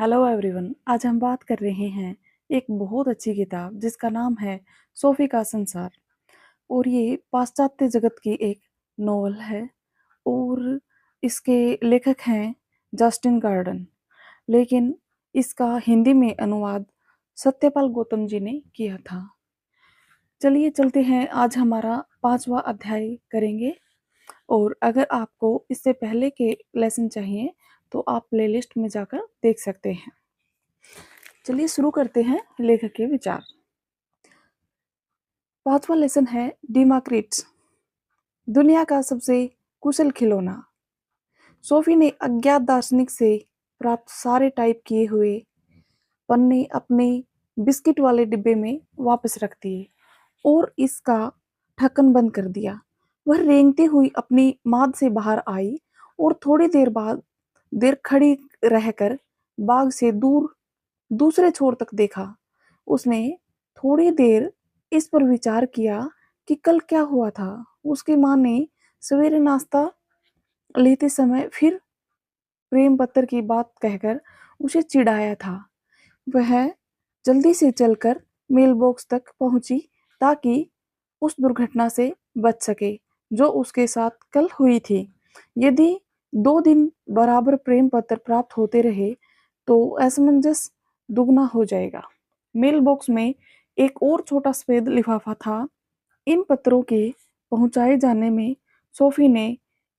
Hello everyone. आज हम बात कर रहे हैं एक बहुत अच्छी किताब जिसका नाम है सोफी का संसार। और ये पाश्चात्य जगत की एक नोवेल है और इसके लेखक हैं जस्टिन गार्डन। लेकिन इसका हिंदी में अनुवाद सत्यपाल गौतम जी ने किया था। चलिए चलते हैं, आज हमारा 5वां अध्याय करेंगे। और अगर आपको इससे पहले के लेसन चाहिए तो आप प्लेलिस्ट में जाकर देख सकते हैं। चलिए शुरू करते हैं लेखक के विचार। 5वां लेसन है डिमाक्रिट्स, दुनिया का सबसे कुशल खिलौना। सोफी ने अज्ञात दार्शनिक से प्राप्त सारे टाइप किए हुए पन्ने अपने बिस्किट वाले डिब्बे में वापस रख दिए और इसका ढक्कन बंद कर दिया। वह रेंगती हुई अपनी माद से बाहर आई और थोड़ी देर खड़ी रहकर बाग से दूर दूसरे छोर तक देखा। उसने थोड़ी देर इस पर विचार किया कि कल क्या हुआ था। उसकी माँ ने सवेरे नाश्ता लेते समय फिर प्रेम पत्र की बात कहकर उसे चिढ़ाया था। वह जल्दी से चलकर मेल बॉक्स तक पहुंची ताकि उस दुर्घटना से बच सके जो उसके साथ कल हुई थी। यदि 2 दिन बराबर प्रेम पत्र प्राप्त होते रहे तो असमंजस दुगना हो जाएगा। मेल बॉक्स में एक और छोटा सफेद लिफाफा था। इन पत्रों के पहुंचाए जाने में सोफी ने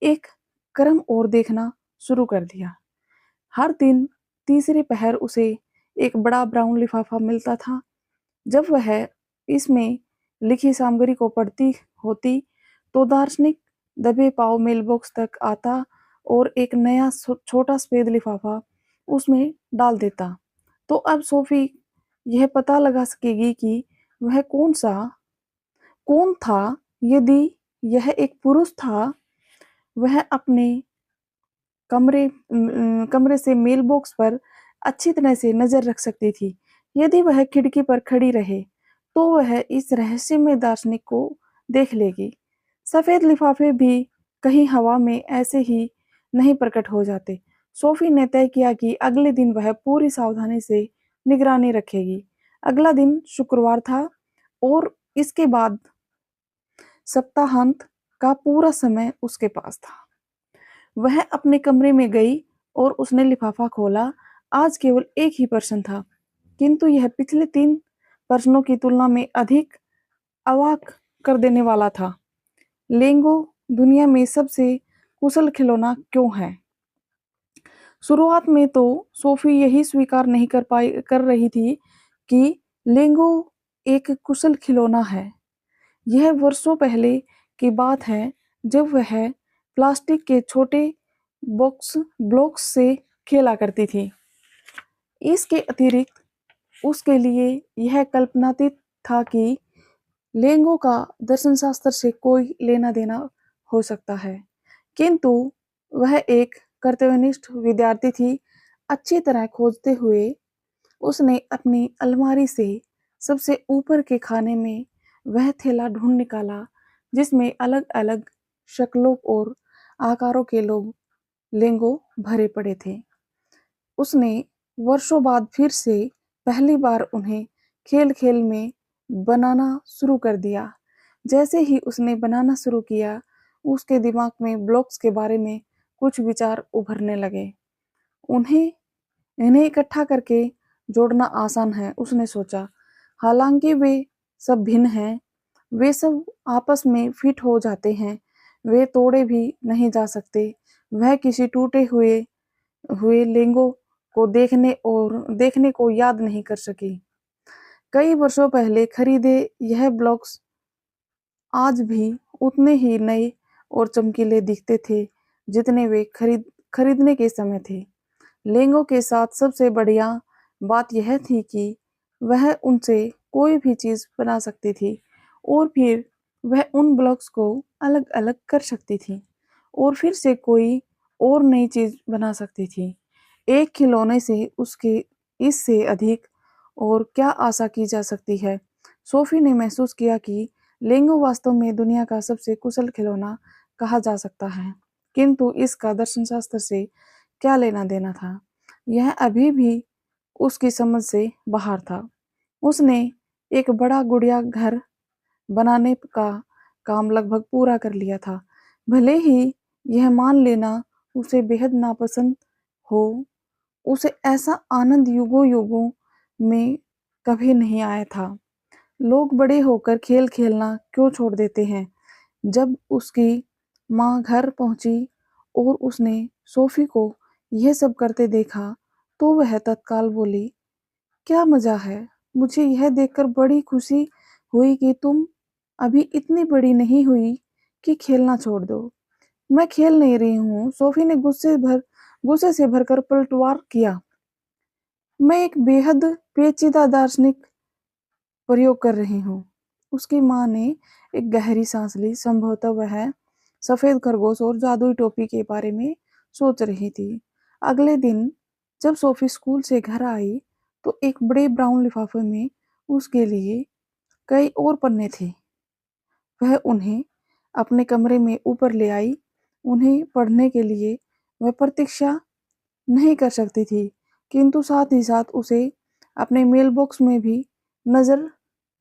एक क्रम और देखना शुरू कर दिया। हर दिन तीसरे पहर उसे एक बड़ा ब्राउन लिफाफा मिलता था। जब वह इसमें लिखी सामग्री को पढ़ती होती तो दार्शनिक दबे पाव मेल बॉक्स तक आता और एक नया छोटा सफेद लिफाफा उसमें डाल देता। तो अब सोफी यह पता लगा सकेगी कि वह कौन था। यदि यह एक पुरुष था, वह अपने कमरे से मेल बॉक्स पर अच्छी तरह से नजर रख सकती थी। यदि वह खिड़की पर खड़ी रहे तो वह इस रहस्यमय दार्शनिक को देख लेगी। सफेद लिफाफे भी कहीं हवा में ऐसे ही नहीं प्रकट हो जाते। सोफी ने तय किया कि अगले दिन वह पूरी सावधानी से निगरानी रखेगी। अगला दिन शुक्रवार था और इसके बाद सप्ताहांत का पूरा समय उसके पास था। वह अपने कमरे में गई और उसने लिफाफा खोला। आज केवल एक ही प्रश्न था, किंतु यह पिछले 3 प्रश्नों की तुलना में अधिक अवाक कर देने वाला था। लेंगो दुनिया में सबसे कुशल खिलौना क्यों है? शुरुआत में तो सोफी यही स्वीकार नहीं कर रही थी कि लेंगो एक कुशल खिलौना है। यह वर्षों पहले की बात है जब वह प्लास्टिक के छोटे ब्लॉक्स से खेला करती थी। इसके अतिरिक्त उसके लिए यह कल्पनातीत था कि लेंगो का दर्शन शास्त्र से कोई लेना देना हो सकता है। किंतु वह एक कर्तव्यनिष्ठ विद्यार्थी थी। अच्छी तरह खोजते हुए उसने अपनी अलमारी से सबसे ऊपर के खाने में वह थैला ढूंढ निकाला जिसमें अलग अलग शक्लों और आकारों के लोग लेंगो भरे पड़े थे। उसने वर्षों बाद फिर से पहली बार उन्हें खेल खेल में बनाना शुरू कर दिया। जैसे ही उसने बनाना शुरू किया उसके दिमाग में ब्लॉक्स के बारे में कुछ विचार उभरने लगे। उन्हें इन्हें इकट्ठा करके जोड़ना आसान है, उसने सोचा। हालांकि वे सब भिन्न हैं, वे सब आपस में फिट हो जाते हैं, वे तोड़े भी नहीं जा सकते। वह किसी टूटे हुए हुए लेंगो को देखने को याद नहीं कर सकी। कई वर्षों पहले खरीदे यह ब्लॉक्स आज भी उतने ही नए और चमकीले दिखते थे जितने वे खरीदने के समय थे। लेंगो के साथ सबसे बढ़िया बात यह थी कि वह उनसे कोई भी चीज बना सकती थी और फिर वह उन ब्लॉक्स को अलग अलग कर सकती थी और फिर से कोई और नई चीज बना सकती थी। एक खिलौने से उसके इससे अधिक और क्या आशा की जा सकती है? सोफी ने महसूस किया कि लेंगो वास्तव में दुनिया का सबसे कुशल खिलौना कहा जा सकता है, किंतु इसका दर्शन शास्त्र से क्या लेना देना था? यह अभी भी उसकी समझ से बाहर था। उसने एक बड़ा गुड़िया घर बनाने का काम लगभग पूरा कर लिया था। भले ही यह मान लेना उसे बेहद नापसंद हो, उसे ऐसा आनंद युगों युगों में कभी नहीं आया था। लोग बड़े होकर खेल खेलना क्यों छोड़ देते हैं? जब उसकी माँ घर पहुंची और उसने सोफी को यह सब करते देखा, तो वह तत्काल बोली, क्या मजा है? मुझे यह देखकर बड़ी खुशी हुई कि तुम अभी इतनी बड़ी नहीं हुई कि खेलना छोड़ दो। मैं खेल नहीं रही हूँ, सोफी ने गुस्से से भरकर पलटवार किया। मैं एक बेहद पेचीदा दार्शनिक प्रयोग कर रही हूँ। उसकी माँ ने एक गहरी सांस ली। संभवतः वह सफेद खरगोश और जादुई टोपी के बारे में सोच रही थी। अगले दिन जब सोफी स्कूल से घर आई, तो एक बड़े ब्राउन लिफाफे में उसके लिए कई और पन्ने थे। वह उन्हें अपने कमरे में ऊपर ले आई। उन्हें पढ़ने के लिए वह प्रतीक्षा नहीं कर सकती थी, किंतु साथ ही साथ उसे अपने मेल बॉक्स में भी नजर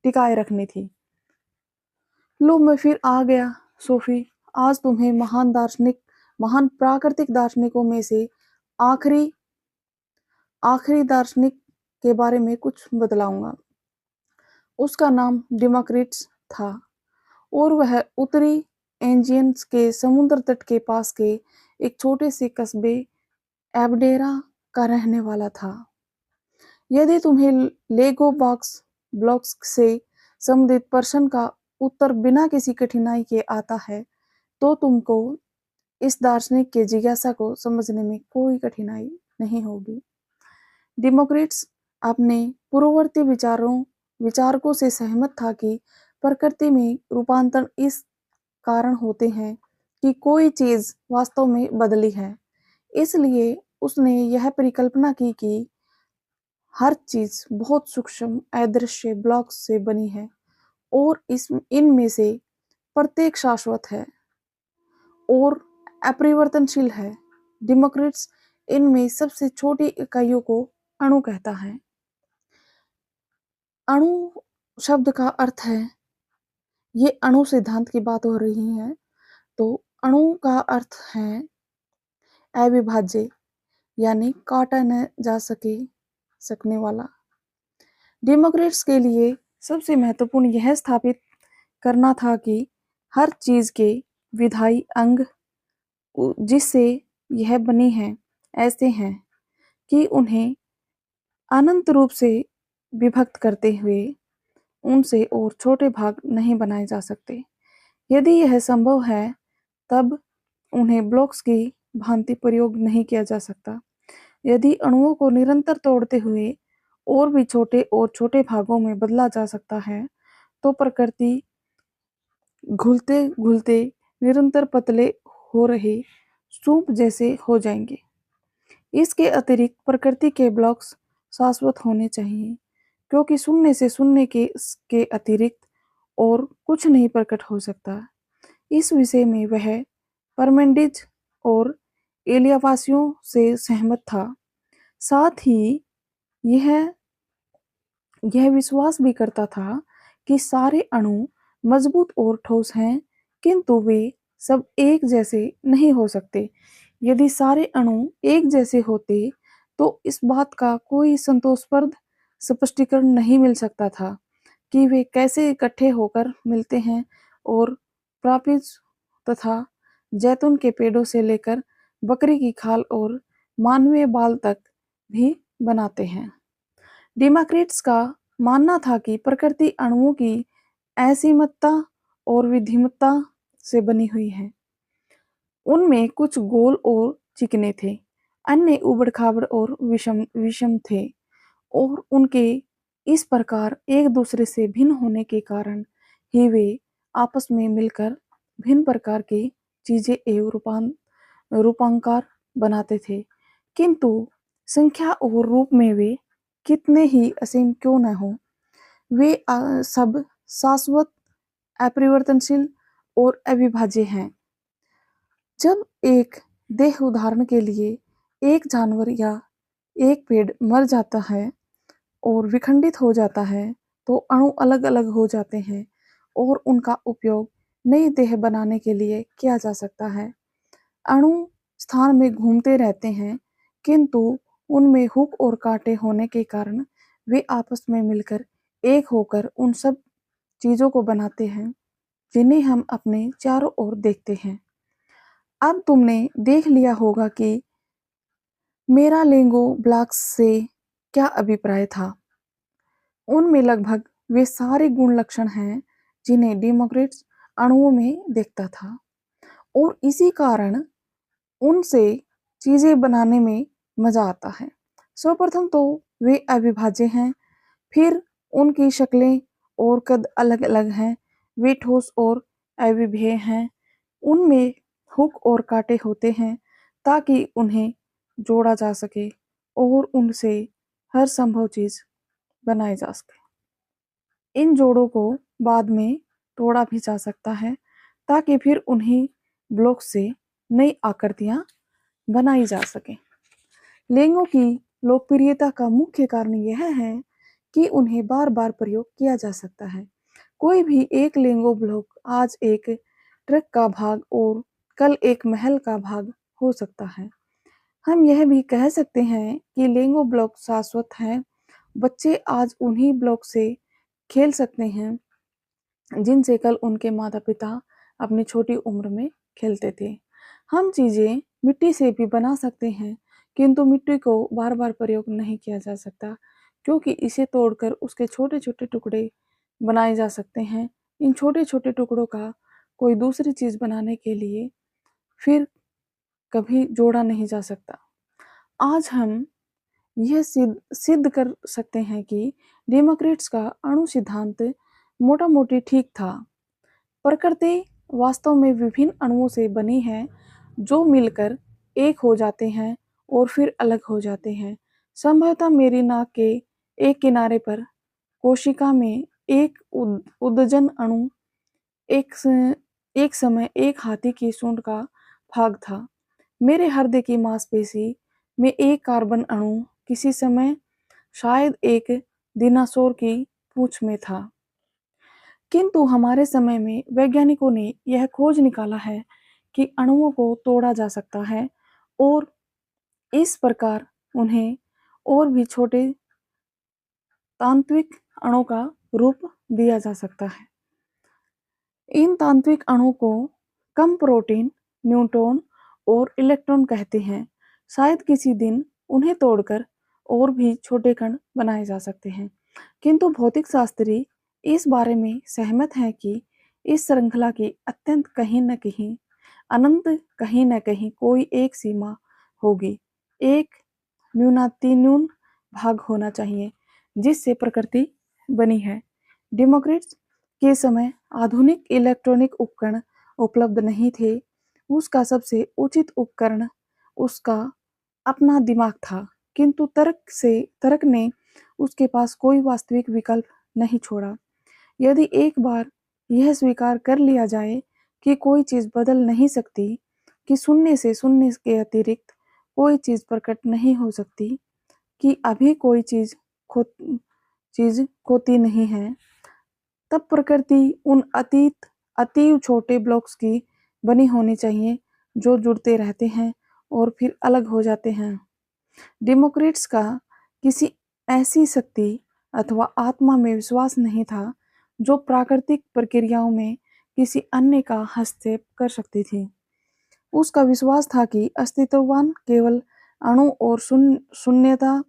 टिकाए रखनी थी। लो, मैं फिर आ गया सोफी। आज तुम्हें महान प्राकृतिक दार्शनिकों में से आखिरी आखिरी दार्शनिक के बारे में कुछ बतलाऊंगा। उसका नाम डिमोक्रिटस था और वह उत्तरी एजियंस के समुद्र तट के पास के एक छोटे से कस्बे एबडेरा का रहने वाला था। यदि तुम्हें लेगो ब्लॉक्स से संबंधित प्रश्न का उत्तर बिना किसी कठिनाई के आता है, तो तुमको इस दार्शनिक के जिज्ञासा को समझने में कोई कठिनाई नहीं होगी। डेमोक्रेट्स अपने पूर्ववर्ती विचारकों से सहमत था कि प्रकृति में रूपांतरण इस कारण होते हैं कि कोई चीज वास्तव में बदली है। इसलिए उसने यह परिकल्पना की कि हर चीज बहुत सूक्ष्म अदृश्य ब्लॉक्स से बनी है और इनमें से प्रत्येक शाश्वत है और अपरिवर्तनशील है। डेमोक्रिट्स इनमें सबसे छोटी इकाइयों को अणु कहता है। अणु शब्द का अर्थ है, ये अणु सिद्धांत की बात हो रही है, तो अणु का अर्थ है अविभाज्य, यानी काटा न जा सकने वाला। डेमोक्रेट्स के लिए सबसे महत्वपूर्ण यह स्थापित करना था कि हर चीज के विधायी अंग जिससे यह बनी है ऐसे हैं कि उन्हें अनंत रूप से विभक्त करते हुए उनसे और छोटे भाग नहीं बनाए जा सकते। यदि यह संभव है, तब उन्हें ब्लॉक्स की भांति प्रयोग नहीं किया जा सकता। यदि अणुओं को निरंतर तोड़ते हुए और भी छोटे और छोटे भागों में बदला जा सकता है, तो प्रकृति घुलते घुलते निरंतर पतले हो रहे सूप जैसे हो जाएंगे। इसके अतिरिक्त प्रकृति के ब्लॉक्स शाश्वत होने चाहिए, क्योंकि शून्य से शून्य के अतिरिक्त और कुछ नहीं प्रकट हो सकता। इस विषय में वह परमेंडिज और एलियावासियों से सहमत था। साथ ही यह यह विश्वास भी करता था कि सारे अणु मजबूत और ठोस हैं, किंतु वे सब एक जैसे नहीं हो सकते। यदि सारे अणु एक जैसे होते, तो इस बात का कोई संतोषप्रद स्पष्टीकरण नहीं मिल सकता था कि वे कैसे इकट्ठे होकर मिलते हैं और प्रापिज तथा जैतून के पेड़ों से लेकर बकरी की खाल और मानवीय बाल तक भी बनाते हैं। डेमोक्रेट्स का मानना था कि प्रकृति अणुओं की असीमता और विधिमता से बनी हुई है। उनमें कुछ गोल और चिकने थे, अन्य उबड़-खाबड़ और विषम विषम थे, और उनके इस प्रकार एक दूसरे से भिन्न होने के कारण ही वे आपस में मिलकर भिन्न प्रकार की चीजें एवं रूपांकार बनाते थे। किंतु संख्या और रूप में वे कितने ही असीम क्यों न हो, वे सब शाश्वत, अपरिवर्तनशील और अविभाज्य हैं। जब एक देह, उदाहरण के लिए एक जानवर या एक पेड़ मर जाता है और विखंडित हो जाता है, तो अणु अलग-अलग हो जाते हैं और उनका उपयोग नई देह बनाने के लिए किया जा सकता है। अणु स्थान में घूमते रहते हैं, किंतु उनमें हुक और कांटे होने के कारण वे आपस में मिलकर एक होकर उन सब चीज़ों को बनाते हैं, जिन्हें हम अपने चारों ओर देखते हैं। अब तुमने देख लिया होगा कि मेरा लेगो ब्लॉक्स से क्या अभिप्राय था। उनमें लगभग वे सारे गुण लक्षण हैं जिन्हें डेमोक्रेट्स अणुओं में देखता था और इसी कारण उनसे चीजें बनाने में मजा आता है। सर्वप्रथम तो वे अविभाज्य हैं, फिर उनकी शक्लें और कद अलग-अलग हैं, वे ठोस और अविभेय हैं, उनमें हुक और कांटे होते हैं ताकि उन्हें जोड़ा जा सके और उनसे हर संभव चीज बनाई जा सके। इन जोड़ों को बाद में तोड़ा भी जा सकता है ताकि फिर उन्हीं ब्लॉक से नई आकृतियां बनाई जा सके। लेगो की लोकप्रियता का मुख्य कारण यह है कि उन्हें बार बार प्रयोग किया जा सकता है। कोई भी एक लेगो ब्लॉक आज एक ट्रक का भाग और कल एक महल का भाग हो सकता है। हम यह भी कह सकते हैं कि लेगो ब्लॉक शाश्वत हैं। बच्चे आज उन्हीं ब्लॉक से खेल सकते हैं जिनसे कल उनके माता पिता अपनी छोटी उम्र में खेलते थे। हम चीजें मिट्टी से भी बना सकते हैं, किंतु मिट्टी को बार बार प्रयोग नहीं किया जा सकता क्योंकि इसे तोड़कर उसके छोटे छोटे टुकड़े बनाए जा सकते हैं। इन छोटे छोटे टुकड़ों का कोई दूसरी चीज बनाने के लिए फिर कभी जोड़ा नहीं जा सकता। आज हम यह सिद्ध कर सकते हैं कि डेमोक्रेट्स का अणु सिद्धांत मोटा मोटी ठीक था। प्रकृति वास्तव में विभिन्न अणुओं से बनी है जो मिलकर एक हो जाते हैं और फिर अलग हो जाते हैं। संभवतः मेरी नाक के एक किनारे पर कोशिका में एक उदजन अणु एक समय एक हाथी की सूंड का भाग था। मेरे हृदय की मांसपेशी में एक कार्बन अणु किसी समय शायद एक दिनासोर की पूंछ में था। किंतु हमारे समय में वैज्ञानिकों ने यह खोज निकाला है कि अणुओं को तोड़ा जा सकता है और इस प्रकार उन्हें और भी छोटे तांत्विक अणुओं का रूप दिया जा सकता है। इन तांत्विक अणुओं को कम प्रोटीन, न्यूट्रॉन और इलेक्ट्रॉन कहते हैं। शायद किसी दिन उन्हें तोड़कर और भी छोटे कण बनाए जा सकते हैं, किंतु भौतिक शास्त्री इस बारे में सहमत हैं कि इस श्रृंखला की अत्यंत कहीं न कहीं अनंत कहीं न कहीं कोई एक सीमा होगी। एक न्यूनातिन्यून भाग होना चाहिए जिससे प्रकृति बनी है। डेमोक्रेट्स के समय आधुनिक इलेक्ट्रॉनिक उपकरण उपलब्ध नहीं थे। उसका सबसे उचित उपकरण उसका अपना दिमाग था, किंतु तर्क ने उसके पास कोई वास्तविक विकल्प नहीं छोड़ा। यदि एक बार यह स्वीकार कर लिया जाए कि कोई चीज बदल नहीं सकती, कि शून्य से शून्य के अतिरिक्त कोई चीज प्रकट नहीं हो सकती, कि अभी कोई चीज खोती नहीं है, तब प्रकृति उन अतीव छोटे ब्लॉक्स की बनी होनी चाहिए जो जुड़ते रहते हैं और फिर अलग हो जाते हैं। डेमोक्रेट्स का किसी ऐसी शक्ति अथवा आत्मा में विश्वास नहीं था जो प्राकृतिक प्रक्रियाओं में किसी अन्य का हस्तक्षेप कर सकती थी। उसका विश्वास था कि अस्तित्ववान केवल अणु और शून्यता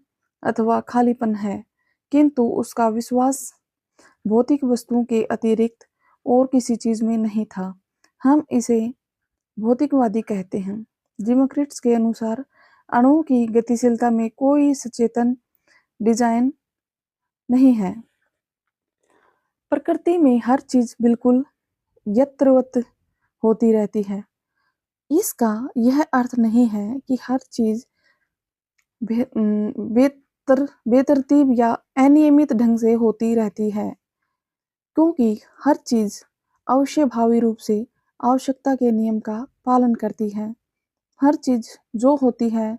अथवा खालीपन है, किंतु उसका विश्वास भौतिक वस्तुओं के अतिरिक्त और किसी चीज में नहीं था। हम इसे भौतिकवादी कहते हैं। डेमोक्रेट्स के अनुसार अणुओं की गतिशीलता में कोई सचेतन डिजाइन नहीं है। प्रकृति में हर चीज बिल्कुल यत्रवत होती रहती है। इसका यह अर्थ नहीं है कि हर चीज बेतरतीब या अनियमित ढंग से होती रहती है, क्योंकि हर चीज अवश्यभावी रूप से आवश्यकता के नियम का पालन करती है। हर चीज जो होती है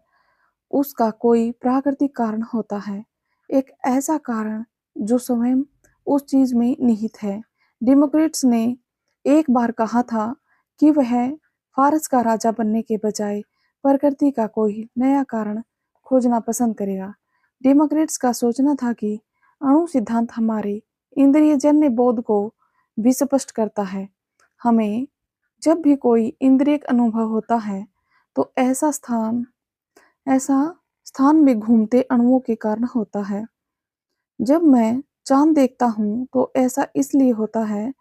उसका कोई प्राकृतिक कारण होता है, एक ऐसा कारण जो स्वयं उस चीज में निहित है। डेमोक्रेट्स ने एक बार कहा था कि वह फारस का राजा बनने के बजाय प्रकृति का कोई नया कारण खोजना पसंद करेगा। डेमोक्रेट्स का सोचना था कि अणु सिद्धांत हमारे इंद्रियजन्य बोध को भी स्पष्ट करता है। हमें जब भी कोई इंद्रियक अनुभव होता है तो ऐसा स्थान में घूमते अणुओं के कारण होता है। जब मैं चांद देखता हूँ तो ऐसा इसलिए होता है,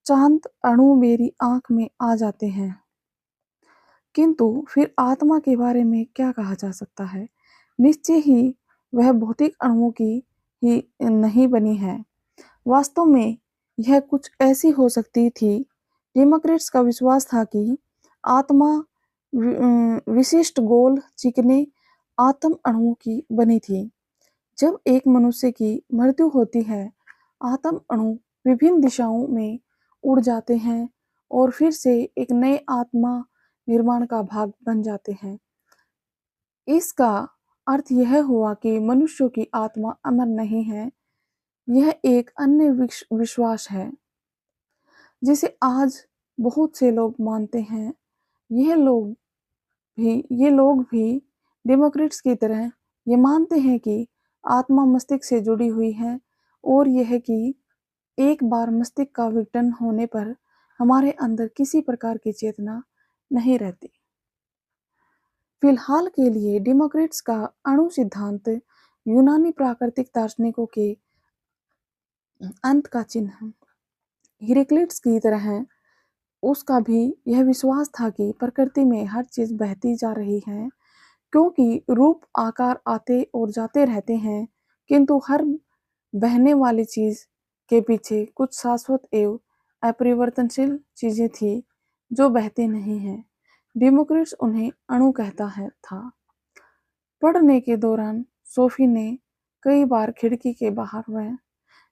चांद अणु मेरी आंख में आ जाते हैं। किंतु फिर आत्मा के बारे में क्या कहा जा सकता है? निश्चय ही वह भौतिक अणुओं की ही नहीं बनी है। वास्तव में यह कुछ ऐसी हो सकती थी। डेमोक्रेट्स का विश्वास था कि आत्मा विशिष्ट गोल चिकने आत्म अणुओं की बनी थी। जब एक मनुष्य की मृत्यु होती है, आत्म अणु विभिन्न दिशाओं में उड़ जाते हैं और फिर से एक नए आत्मा निर्माण का भाग बन जाते हैं। इसका अर्थ यह हुआ कि मनुष्य की आत्मा अमर नहीं है। यह एक अन्य विश्वास है जिसे आज बहुत से लोग मानते हैं। ये लोग भी डेमोक्रेट्स की तरह ये मानते हैं कि आत्मा मस्तिष्क से जुड़ी हुई है और यह कि एक बार मस्तिष्क का विघटन होने पर हमारे अंदर किसी प्रकार की चेतना नहीं रहती। फिलहाल के लिए डेमोक्रेट्स का अणु सिद्धांत यूनानी प्राकृतिक दार्शनिकों के अंत का चिन्ह है। हिराक्लिटस की तरह उसका भी यह विश्वास था कि प्रकृति में हर चीज बहती जा रही है, क्योंकि रूप आकार आते और जाते रहते हैं, किंतु हर बहने वाली चीज के पीछे कुछ शाश्वत एवं अपरिवर्तनशील चीजें थी जो बहते नहीं हैं। डेमोक्रेट्स उन्हें अणु कहता है था। पढ़ने के दौरान सोफी ने कई बार खिड़की के बाहर वह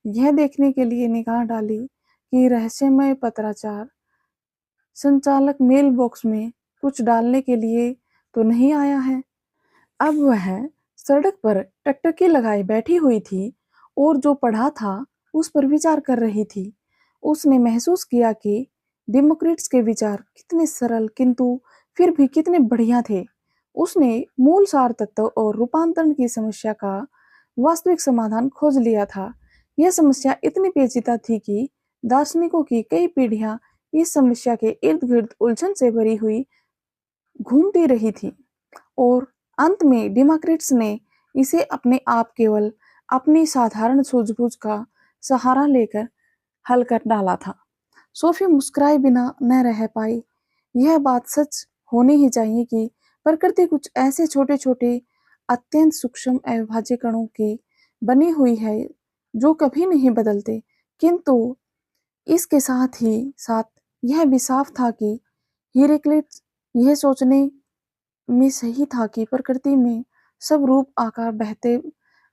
यह देखने के लिए निगाह डाली कि रहस्यमय पत्राचार संचालक मेल बॉक्स में कुछ डालने के लिए तो नहीं आया है। अब वह सड़क पर टकटकी लगाए बैठी हुई थी और जो पढ़ा था उस पर विचार कर रही थी। उसने महसूस किया कि डेमोक्रेट्स के विचार कितने सरल किंतु फिर भी कितने बढ़िया थे। उसने मूल सार तत्व और रूपांतरण की समस्या का वास्तविक समाधान खोज लिया था। यह समस्या इतनी पेचीदा थी कि दार्शनिकों की कई पीढ़ियां इस समस्या के इर्द गिर्द उलझन से भरी हुई घूमती रही थी और अंत में डेमोक्रेट्स ने इसे अपने आप केवल अपनी साधारण सूझबूझ का सहारा लेकर हल कर डाला था। सोफी मुस्कुराए बिना न रह पाई। यह बात सच होनी ही चाहिए कि प्रकृति कुछ ऐसे छोटे छोटे अत्यंत सूक्ष्म अविभाज्य कणों की बनी हुई है जो कभी नहीं बदलते, किंतु इसके साथ ही साथ यह भी साफ था कि हिराक्लिटस यह सोचने में सही था कि प्रकृति में सब रूप आकार बहते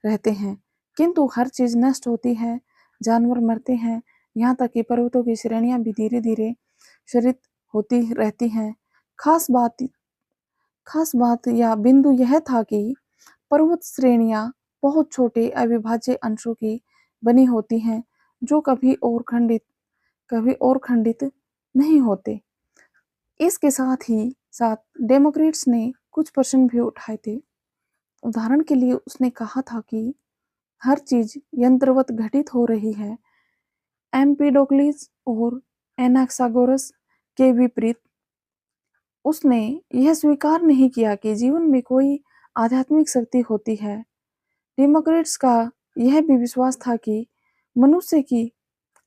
रहते हैं, किंतु हर चीज नष्ट होती है, जानवर मरते हैं, यहाँ तक कि पर्वतों की श्रेणियां भी धीरे धीरे क्षरित होती रहती हैं। खास बात या बिंदु यह था कि पर्वत श्रेणियां बहुत छोटे अविभाज्य अंशों की बनी होती हैं जो कभी और खंडित नहीं होते। इसके साथ ही साथ डेमोक्रेट्स ने कुछ प्रश्न भी उठाए थे। उदाहरण के लिए उसने कहा था कि हर चीज यंत्रवत घटित हो रही है। एम्पिडोक्लिस और एनाक्सागोरस के विपरीत उसने यह स्वीकार नहीं किया कि जीवन में कोई आध्यात्मिक शक्ति होती है। डेमोक्रेट्स का यह भी विश्वास था कि मनुष्य की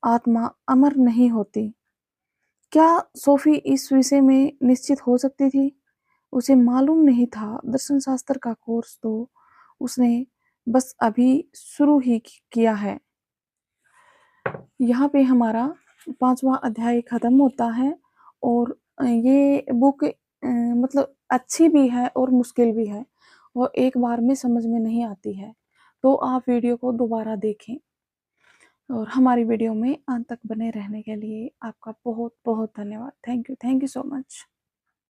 आत्मा अमर नहीं होती। क्या सोफी इस विषय में निश्चित हो सकती थी? उसे मालूम नहीं था। दर्शन शास्त्र का कोर्स तो उसने बस अभी शुरू ही किया है। यहाँ पे हमारा 5वां अध्याय खत्म होता है और ये बुक मतलब अच्छी भी है और मुश्किल भी है और एक बार में समझ में नहीं आती है, तो आप वीडियो को दोबारा देखें और हमारी वीडियो में अंत तक बने रहने के लिए आपका बहुत बहुत धन्यवाद। Thank you so much.